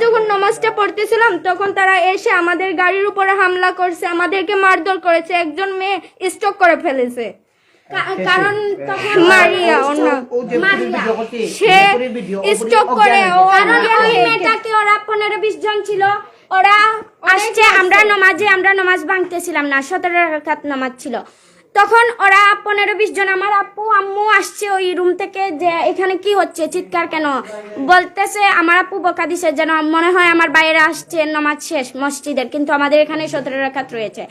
যখন নামাজটা পড়তেছিলাম তখন তারা এসে আমাদের গাড়ির উপরে হামলা করছে, আমাদেরকে মারধর করেছে। একজন মেয়ে স্ট্রোক করে ফেলেছে, কারণ মারিয়া সে স্ট্রোক করে। ওই মেয়েটাকে ওরা 15-20 জন ছিল, ওরা আসছে। আমরা নামাজ ভাঙতেছিলাম না, 17 রাকাত নামাজ ছিল। তখন ওরা 15-20 জন, আমার আপু আম্মু আসছে ওই রুম থেকে, যে এখানে কি হচ্ছে, চিৎকার কেন বলতেছে। আমার আপু বকা দিছে যেন মনে হয় আমার বাইরে আসছে নামাজ শেষ মসজিদের, কিন্তু আমাদের এখানে 17 রাকাত রয়েছে।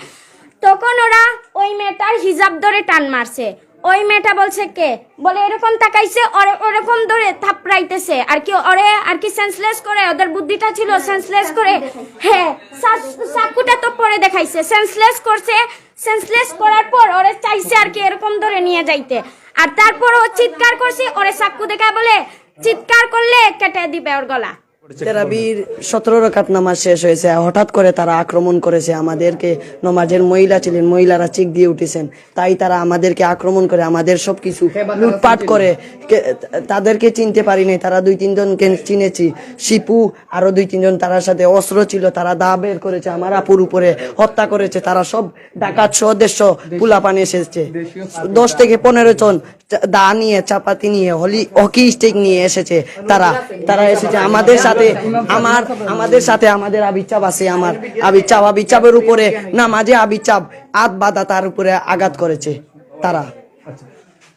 তখন ওরা ওই মেয়েটার হিজাব ধরে টান মারছে। ওই মেয়েটা বলছে কে বলে এরকম তাকাইছে, ওরকম ধরে থাপড়াইতেছে আর কি, ওরে আর কি সেন্সলেস করে। ওদের বুদ্ধিটা ছিল সেন্সলেস করে, হ্যাঁ চাকুটা তো পরে দেখাইছে, সেন্সলেস করছে। সেন্সলেস করার পর ওরে চাইছে আর কি এরকম ধরে নিয়ে যাইতে, আর তারপর ও চিৎকার করছে। ওরে চাকু দেখা বলে চিৎকার করলে কেটে দিবে ওর গলা। তারাবির 17 রাকাত নামাজ শেষ হয়েছে, হঠাৎ করে তারা আক্রমণ করেছে আমাদেরকে। নমাজের মহিলা ছিলেন, মহিলারা চিক দিয়ে উঠেছেন, তাই তারা আমাদেরকে আক্রমণ করে, আমাদের সবকিছু লুটপাট করে। তাদেরকে চিনতে পারিনি, তারা 2-3 জনকে চিনেছি, শিপু আরো 2-3 জন তার সাথে অস্ত্র ছিল, তারা দা বের করেছে, আমার আপুর উপরে হত্যা করেছে। তারা সব ডাকাত সহ 150 পোলাপান এসেছে, 10 থেকে 15 জন দা নিয়ে, চাপাতি নিয়ে, হকি স্টিক নিয়ে এসেছে। তারা এসেছে আমাদের সাথে, আমাদের সাথে আমাদের আবিচাপ আছে, আমার আবিচাপের উপরে নামাজে আবিচাপ আত বাদা তার উপরে আঘাত করেছে তারা।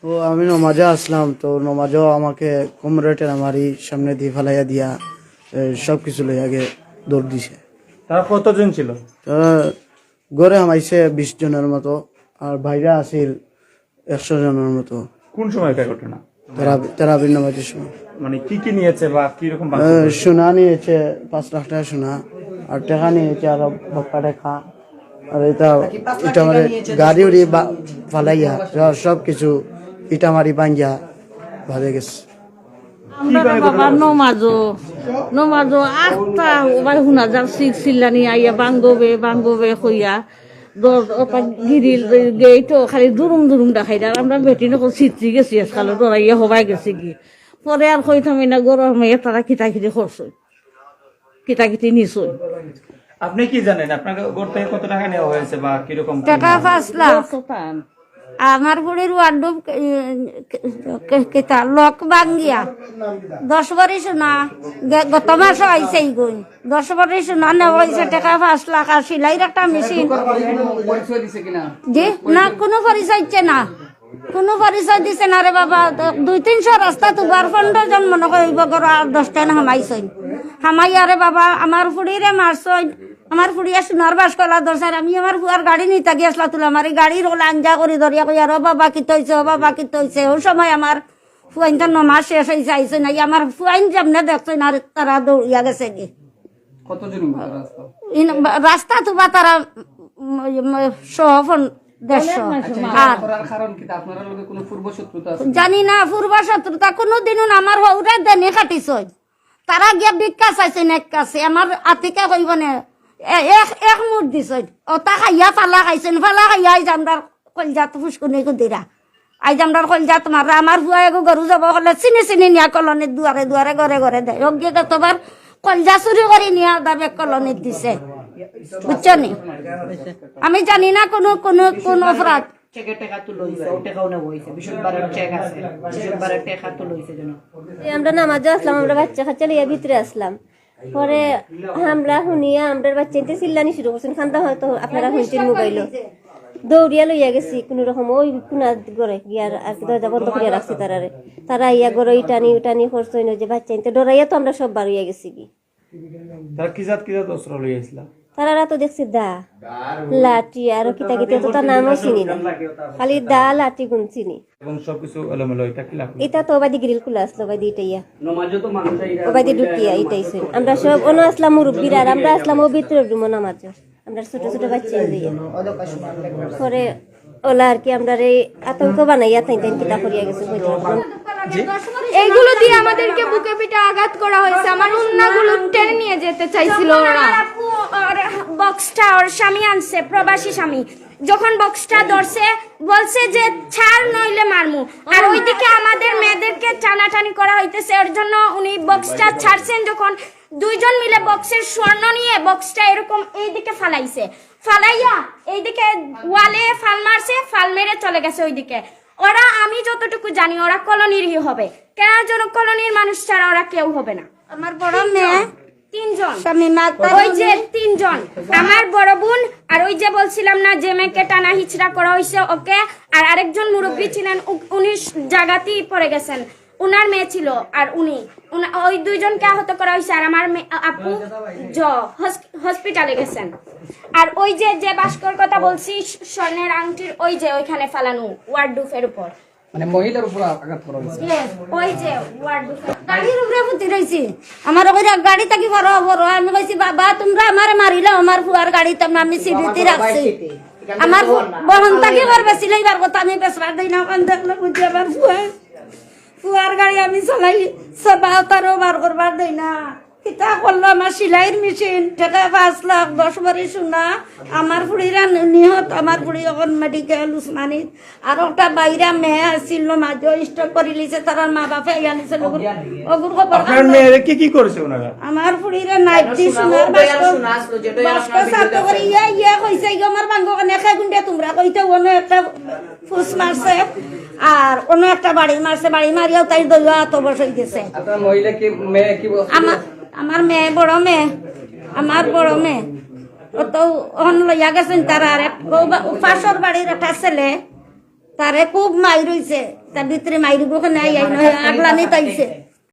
তো আমি নমাজে আসলাম, তো নমাজও আমাকে কমরেটের আমারই সামনে দিয়ে ফেলাইয়া দিয়া সবকিছু লই আগে দৌড় দিছে। তারা কতজন ছিল? গড়ে আমাইছে 20 জনের মতো, আর বাইরে আসিল 100 জনের মতো। কোন সময়কার ঘটনা? তেরাবির নামাজের সময়। মানে কি কি নিয়েছে বা কিরকম? সোনা নিয়েছে 5 লাখ টাকা সোনা, আর টাকা নিয়েছে আরো বক্কা টাকা, আর এটা মানে গাড়ি উড়ি ফালাইয়া সব কিছু ইটা মারি ভাঙ্গিয়া ভালে গেছে। আমরা বাবা নমাজো আটটা ওবার শুনা যার চিল্লানি আইয়া বাঙ্গবে হইয়া গিরিল গেইটো খালি দুরুম দেখাই দেয়। আমরা বেটি নকল চিত্রি গেছি আজকাল ডরাইয়া হবাই গেছে কি, পরে আর কই থামি না গরম হয়ে তারা কিতাকিতি করছে, কিতাকিতি নিছই। আপনি কি জানেন আপনার ঘর থেকে কত টাকা নেওয়া হয়েছে বা কিরকম? টাকা 5 লাখ। আমার বুড়ির ওয়ার্ডরোব লক ভাঙ্গিয়া 10 বারি সোনা গত মাসে আইসে গুণ 10 বারি সোনা নেওয়া হয়েছে, টাকা 5 লাখ। আর সিলাইয়ের একটা মেশিন জি না, কোনো পরিচয় দিচ্ছে না, কোনো পরিচয় দিছে না রে বাবা। 200-300 রাস্তা তুবার 15 জন মনে করিব গর, আর 10টা হামাইছেন হামাই। আরে বাবা আমার ফুড়িরে মারছই, আমার ফুড়িয়া সোনার বাস কলা দরকার। আমি আমার ফুয়ার গাড়ি নিতে গিয়েছিলাম, তুলে আমার গাড়ির ওলা আঞ্জা করি ধরিয়া কই আর বাবা কি তৈছে, ও বাবা কি তৈছে। ওই সময় আমার ফুয়াইনটা নমাজ শেষ হয়েছে আইছে নাই, আমার ফুয়াইন যেমনে দেখছে না তারা দৌড়িয়া গেছে কি। রাস্তা তুবা তারা 100-150। জানি না পূর্ব শত্রুতা কোনোদিনও না, আমার হৌরা দেনে খাটিছ। তারা গিয়া ভিক্ষা চাইছে এক কাছে, আমার আতিকা কইব না এক মুঠ দিছ। ওটা খাইয়া ফালা খাইছেন, ফালা খাইয়া আইজ আমরার কলজাত ফুসকুনি কুদিরা, আইজ আমরার কলজাত মারা। আমার বুয়া এগো গরু যাব হলে চিনি নিয়া কলনির দুয়ারে দুয়ারে ঘরে দেয়। অজ্ঞে কতবার কলজা চুরি করে নিয়া দাবে কলনিত দিছে, বুঝছো নি? আমি জানি না কোন অপরাধ। আমরা নামাজে আসলাম, আমরা বাচ্চা কাচ্চা লিয়া ভিতরে আসলাম, পরে হামলা শুনিয়া আমরা বাচ্চা চিল্লানি শুরু করছেন, খান্দা হয়তো আপনারা শুনছেন মোবাইলও। দৌড়িয়া লইয়া গেছি কোন রকম, ওই কোনা ঘরে গিয়ার আর কি দরজা বন্ধ করিয়া রাখছি তারা ইয়া ঘরে ইটানি করছে যে বাচ্চা নিতে ডরাইয়া তো আমরা সব বাড়িয়া গেছি কি। তারা কি জাত অস্ত্র লইয়াছিল? তারা তো দেখছি দা লাঠি আর কিতা তো তার নামও চিনি না, খালি দা লাঠি গুণ চিনি। এবং সবকিছু এলোমেলো, এটা কি লাগলো? এটা তো ওবাদি গ্রিল খুলে আসলো, ওবাদি এটাইয়া ওবাদি ঢুকিয়া এটাই শুন। আমরা সব অন্য আসলাম মুরব্বীরা, আর আমরা আসলাম ও ভিতরের রুমো নামাজ, আমরা ছোট ছোট বাচ্চা লইয়া। পরে ওলা আর কি আমরা এই আতঙ্ক বানাইয়া তাই কিতা করিয়া গেছে। এইগুলো দিয়ে আমাদেরকে বুকে পিঠে আঘাত করা হয়েছে। আমার উন্নাগুলো টেনে নিয়ে যেতে চাইছিল ওরা। বক্সটা ওর স্বামী আনছে, প্রবাসী স্বামী। যখন বক্সটা ধরছে বলছে যে ছাড় নইলে মারমু, আর ওইদিকে আমাদের মেয়েদেরকে টানাটানি করা হইতেছে। ওর জন্য উনি বক্সটা ছাড়ছেন, যখন দুইজন মিলে বক্সের স্বর্ণ নিয়ে বক্সটা এরকম এইদিকে ফালাইছে, ফালাইয়া এইদিকে ওয়ালে ফাল মারছে, ফাল মেরে চলে গেছে ওইদিকে। ওরা, আমি যতটুকু জানি, ওরা কলোনিরই হবে, কেন যেন কলোনির মানুষ ছাড়া ওরা কেউ হবে না। আমার বড় মেয়ে 3 জন, শামিমা আক্তার, ওই যে 3 জন, আমার বড় বোন, আর ওই যে বলছিলাম না যে মেয়েকে টানা হিচড়া করা হয়েছে ওকে, আর আরেকজন মুরব্বী ছিলেন, উনি জায়গাতেই পড়ে গেছেন, উনার মেয়ে ছিল, আর ওই 2 জনকে আহত করা হয়েছে, আর আমার আপু হসপিটালে গেছেন। আর ওই যে ভাস্কর কথা বলছি স্বর্ণের আংটির, ওই যে ওইখানে ফালানো ওয়ার্ডরুফের উপর, মানে মহিলার উপর আঘাত করা হয়েছে। ওই যে ওয়ার্ডরুফের গাড়ির উপরে পুঁতি রয়েছি। আমার ওই গাড়ি থাকি বড় বড়, আমি কইছি বাবা তোমরা আমার মারিলে, আমার ফুয়ার গাড়ি তোমরা আমি সিঁড়িতে রাখছি, আমার বহন থাকি করবে সিলাইবার কথা আমি বেসবার দিই না, ওখান দেখলে বুঝি আমার ফুয়ার গাড়ি আমি চালাই সবাও তারও বার করবার দেই না। কিতা করলো আমার সিলাইয়ের মেশিন টাকা 5 লাখ 10 বারি সোনা, আমার ফুড়িরা নিহত, আমার ফুড়ি এখন মেডিকেল উসমানিত, আর একটা বাইরা মেয়ে আসছিল মাঝে স্টক করে লিছে, তার মা বাপে আনিছে ওগুর খবর। আপনার মেয়েরা কি করছে ওনারা? আমার ফুড়িরা নাইটি সোনার বাস্ক সাত করে ইয়া কইছে আমার বাঙ্গ কানে খাই গুন্ডে তোমরা কইতে অন্য একটা ফুস মারছে, আর অন্য একটা বাড়ি মারছে, বাড়ি মারিয়াও তাই দইয়া তো বসে গেছে। আপনার মহিলা কি মেয়ে কি আমার মেয়ে বড় মেয়ে, আমার বড় মেয়ে ও তো অন লইয়া গেছেন, তার আর পাশর বাড়ির একটা ছেলে, তারে খুব মাই রইছে, তার ভিতরে মাইরিব আগলানি তাইছে।